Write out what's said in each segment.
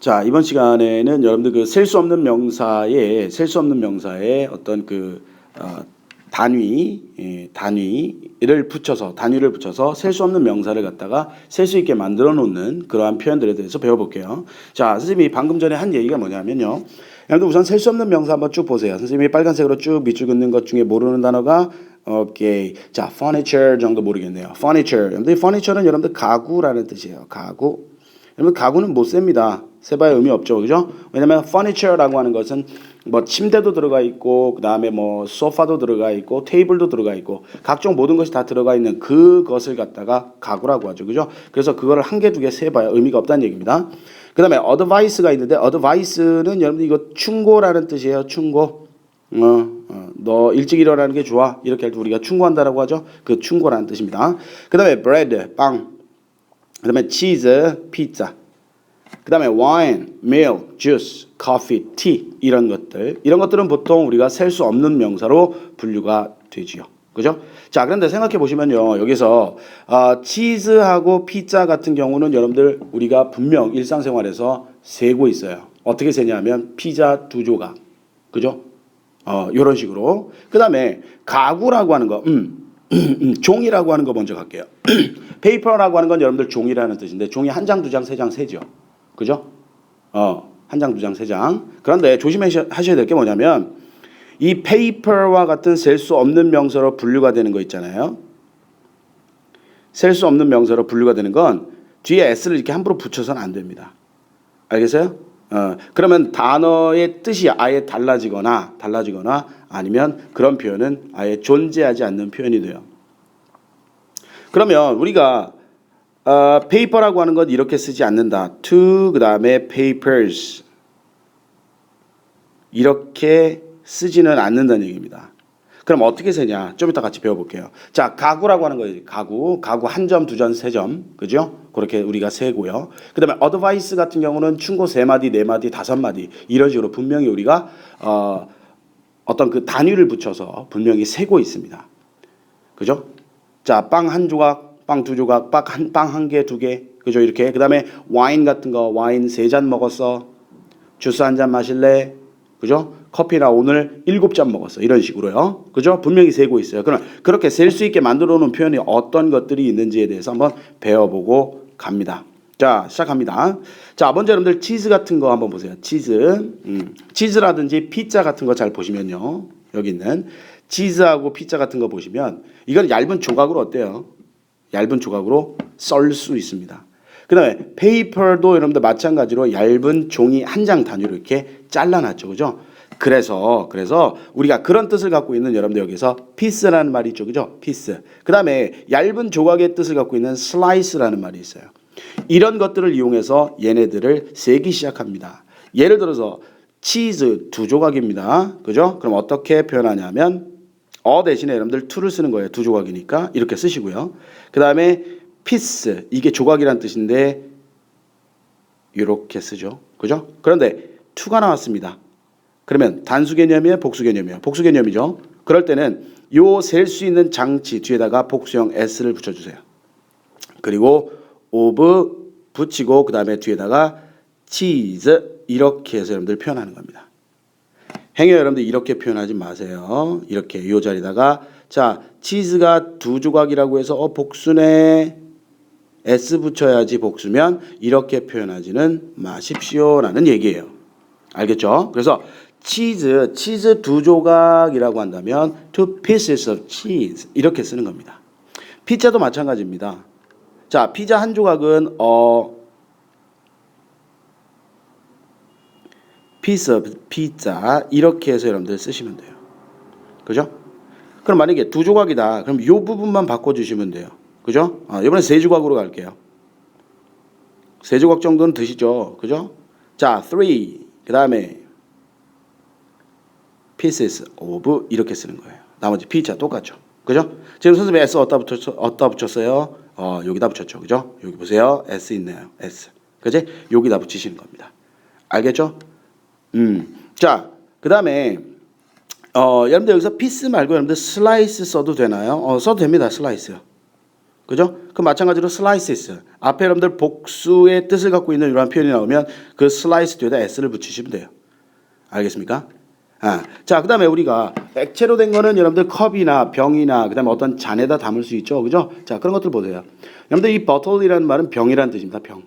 자, 이번 시간에는 여러분들 그 셀 수 없는 명사의 어떤 그 단위를 붙여서 셀 수 없는 명사를 갖다가 셀 수 있게 만들어 놓는 그러한 표현들에 대해서 배워볼게요. 자, 선생님이 방금 전에 한 얘기가 뭐냐면요. 여러분들 우선 셀 수 없는 명사 한번 쭉 보세요. 선생님이 빨간색으로 쭉 밑줄 긋는 것 중에 모르는 단어가 오케이. 자, furniture 정도 모르겠네요. furniture. 여러분들 furniture는 여러분들 가구라는 뜻이에요. 가구. 여러분 가구는 못 셉니다. 세봐야 의미 없죠, 그죠? 왜냐면 furniture라고 하는 것은 뭐 침대도 들어가 있고, 그 다음에 뭐 소파도 들어가 있고, 테이블도 들어가 있고, 각종 모든 것이 다 들어가 있는 그것을 갖다가 가구라고 하죠, 그죠? 그래서 그거를 한 개, 두 개 세봐야 의미가 없다는 얘기입니다. 그 다음에 advice가 있는데, advice는 여러분 이거 충고라는 뜻이에요, 충고. 너 일찍 일어나는 게 좋아. 이렇게 할 때 우리가 충고한다라고 하죠. 그 충고라는 뜻입니다. 그 다음에 bread, 빵. 그 다음에 cheese, 피자. 그 다음에 wine, milk, juice, coffee, tea 이런 것들은 보통 우리가 셀 수 없는 명사로 분류가 되지요. 그죠? 자, 그런데 생각해 보시면요. 여기서 치즈하고 피자 같은 경우는 여러분들 우리가 분명 일상생활에서 세고 있어요. 어떻게 세냐면 피자 2조각. 그죠? 요런 식으로. 그 다음에 가구라고 하는 거, 종이라고 하는 거 먼저 갈게요. 페이퍼라고 하는 건 여러분들 종이라는 뜻인데 종이 한 장, 두 장, 세 장 세죠. 그죠? 한 장, 두 장, 세 장. 그런데 조심하셔야 될 게 뭐냐면 이 페이퍼와 같은 셀 수 없는 명사로 분류가 되는 거 있잖아요. 셀 수 없는 명사로 분류가 되는 건 뒤에 s를 이렇게 함부로 붙여서는 안 됩니다. 알겠어요? 그러면 단어의 뜻이 아예 달라지거나 아니면 그런 표현은 아예 존재하지 않는 표현이 돼요. 그러면 우리가 paper라고 하는 건 이렇게 쓰지 않는다. to 그 다음에 papers 이렇게 쓰지는 않는다는 얘기입니다. 그럼 어떻게 세냐? 좀 이따 같이 배워볼게요. 자, 가구라고 하는 거예요. 가구 한 점, 두 점, 세 점, 그죠? 그렇게 우리가 세고요. 그 다음에 advice 같은 경우는 충고 3마디, 4마디, 5마디 이런 식으로 분명히 우리가 어떤 그 단위를 붙여서 분명히 세고 있습니다. 그죠? 자, 빵 한 조각, 빵 2조각, 빵 한 개, 2개, 그죠? 이렇게. 그 다음에 와인 같은 거, 와인 3잔 먹었어. 주스 한 잔 마실래? 그죠? 커피나 오늘 7잔 먹었어. 이런 식으로요. 그죠? 분명히 세고 있어요. 그럼 그렇게 셀 수 있게 만들어 놓은 표현이 어떤 것들이 있는지에 대해서 한번 배워보고 갑니다. 자, 시작합니다. 자, 먼저 여러분들 치즈 같은 거 한번 보세요. 치즈라든지 피자 같은 거 잘 보시면요. 여기 있는 치즈하고 피자 같은 거 보시면 이건 얇은 조각으로 어때요? 얇은 조각으로 썰 수 있습니다. 그 다음에 페이퍼도 여러분들 마찬가지로 얇은 종이 한 장 단위로 이렇게 잘라놨죠. 그죠? 그래서 우리가 그런 뜻을 갖고 있는 여러분들 여기서 피스라는 말이 있죠. 그죠? 피스. 그 다음에 얇은 조각의 뜻을 갖고 있는 슬라이스라는 말이 있어요. 이런 것들을 이용해서 얘네들을 세기 시작합니다. 예를 들어서 치즈 2조각입니다. 그죠? 그럼 어떻게 표현하냐면 대신에 여러분들 to를 쓰는 거예요. 2조각이니까 이렇게 쓰시고요. 그 다음에 피스 이게 조각이란 뜻인데 이렇게 쓰죠. 그죠? 그런데 to가 나왔습니다. 그러면 단수 개념이에요? 복수 개념이에요? 복수 개념이죠. 그럴 때는 요 셀 수 있는 장치 뒤에다가 복수형 s를 붙여주세요. 그리고 of 붙이고 그 다음에 뒤에다가 cheese 이렇게 해서 여러분들 표현하는 겁니다. 행여 여러분들 이렇게 표현하지 마세요. 이렇게 요 자리다가 자 치즈가 2조각이라고 해서 복수네 s 붙여야지 복수면 이렇게 표현하지는 마십시오라는 얘기예요. 알겠죠? 그래서 치즈 2조각이라고 한다면 2 pieces of cheese 이렇게 쓰는 겁니다. 피자도 마찬가지입니다. 자, 피자 한 조각은 piece of pizza 이렇게 해서 여러분들 쓰시면 돼요. 그죠? 그럼 만약에 2조각이다. 그럼 이 부분만 바꿔주시면 돼요. 그죠? 이번엔 3조각으로 갈게요. 3조각 정도는 드시죠. 그죠? 자, 3. 그 다음에 pieces of 이렇게 쓰는 거예요. 나머지 피자 똑같죠. 그죠? 지금 선생님이 s 어디다 붙였어요? 여기다 붙였죠. 그죠? 여기 보세요. s 있네요. s. 그지? 여기다 붙이시는 겁니다. 알겠죠? 자, 그 다음에 여러분들 여기서 피스 말고 여러분들 슬라이스 써도 되나요? 써도 됩니다. 슬라이스요. 그죠? 그 마찬가지로 slices. 앞에 여러분들 복수의 뜻을 갖고 있는 이러한 표현이 나오면 그 slice 뒤에다 s를 붙이시면 돼요. 알겠습니까? 자, 그 다음에 우리가 액체로 된 거는 여러분들 컵이나 병이나 그 다음에 어떤 잔에다 담을 수 있죠. 그죠? 자, 그런 것들 보세요. 여러분들 이 bottle이라는 말은 병이라는 뜻입니다. 병.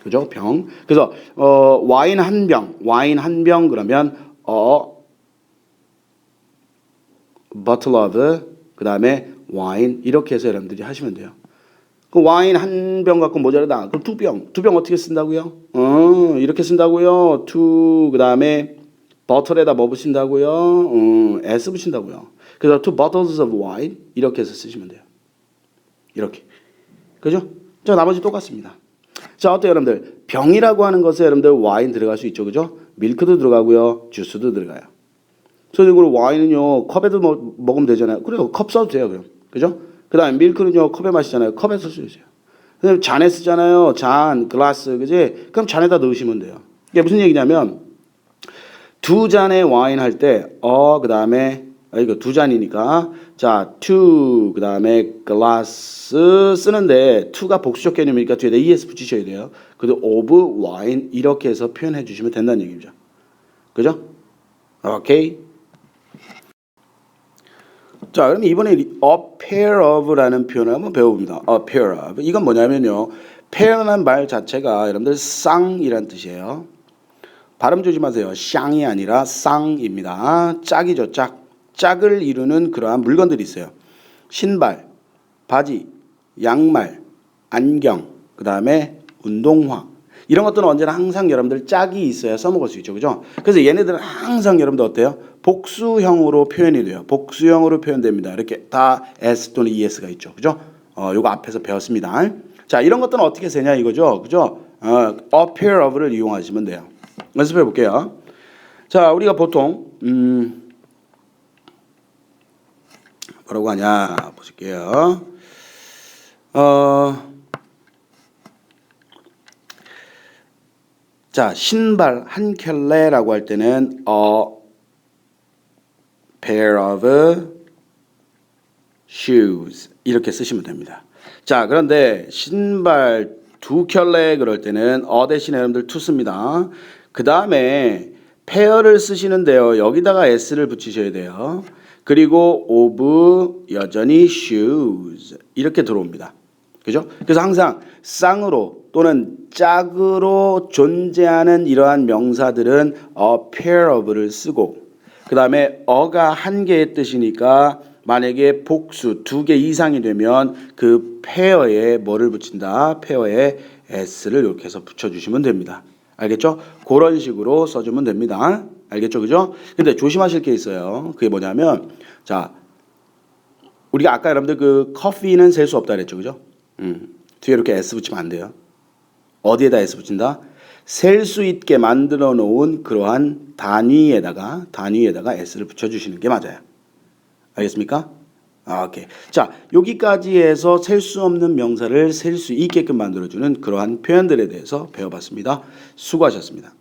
그죠? 병. 그래서 와인 한 병 그러면 bottle of 그 다음에 와인 이렇게 해서 여러분들이 하시면 돼요. 그 와인 한 병 갖고 모자라다. 그럼 두 병 어떻게 쓴다고요? 이렇게 쓴다고요. 그 다음에 버틀에다 뭐 붙인다고요? S 붙인다고요. 그래서 two bottles of wine 이렇게 해서 쓰시면 돼요. 이렇게. 그죠? 자, 나머지 똑같습니다. 자, 어때요, 여러분들? 병이라고 하는 것에 여러분들 와인 들어갈 수 있죠. 그죠? 밀크도 들어가고요. 주스도 들어가요. 그래서 와인은요, 컵에도 먹으면 되잖아요. 그래요. 컵 써도 돼요, 그럼. 그죠? 그 다음에 밀크는요, 컵에 마시잖아요. 컵에 쓸 수 있어요. 그다음에 잔에 쓰잖아요. 잔, 글라스, 그지? 그럼 잔에다 넣으시면 돼요. 이게 무슨 얘기냐면, 두 잔의 와인 할 때, 그 다음에, 이거 두 잔이니까, 자, two, 그 다음에 glass 쓰는데, to가 복수적 개념이니까 뒤에다 es 붙이셔야 돼요. 그리고 of wine, 이렇게 해서 표현해 주시면 된다는 얘기죠. 그죠? 오케이. 자, 그럼 이번에 a pair of라는 표현을 한번 배워봅니다. a pair of. 이건 뭐냐면요. pair라는 말 자체가 여러분들 쌍이란 뜻이에요. 발음 조심하세요. 쌍이 아니라 쌍입니다. 짝이죠, 짝. 짝을 이루는 그러한 물건들이 있어요. 신발, 바지, 양말, 안경, 그 다음에 운동화. 이런 것들은 언제나 항상 여러분들 짝이 있어야 써먹을 수 있죠. 그죠? 그래서 얘네들은 항상 여러분들 어때요? 복수형으로 표현이 돼요. 복수형으로 표현됩니다. 이렇게 다 S 또는 ES가 있죠. 그죠? 요거 앞에서 배웠습니다. 자, 이런 것들은 어떻게 쓰냐 이거죠. 그죠? a pair of를 이용하시면 돼요. 연습해 볼게요. 자, 우리가 보통 뭐라고 하냐 보실게요. 자, 신발 한 켤레라고 할 때는 a pair of shoes 이렇게 쓰시면 됩니다. 자, 그런데 신발 두 켤레 그럴 때는 대신에 여러분들 to 씁니다. 그 다음에 pair를 쓰시는데요. 여기다가 s를 붙이셔야 돼요. 그리고 of 여전히 shoes 이렇게 들어옵니다. 그죠? 그래서 항상 쌍으로 또는 짝으로 존재하는 이러한 명사들은 a pair of를 쓰고 그 다음에 어가 한 개의 뜻이니까 만약에 복수 두 개 이상이 되면 그 페어에 뭐를 붙인다? 페어에 s를 이렇게 해서 붙여주시면 됩니다. 알겠죠? 그런 식으로 써주면 됩니다. 알겠죠? 그죠? 근데 조심하실 게 있어요. 그게 뭐냐면 자, 우리가 아까 여러분들 그 커피는 셀 수 없다 그랬죠? 그죠? 뒤에 이렇게 s 붙이면 안 돼요. 어디에다 s 붙인다? 셀 수 있게 만들어 놓은 그러한 단위에다가 s를 붙여주시는 게 맞아요. 알겠습니까? 오케이. 자, 여기까지 해서 셀 수 없는 명사를 셀 수 있게끔 만들어주는 그러한 표현들에 대해서 배워봤습니다. 수고하셨습니다.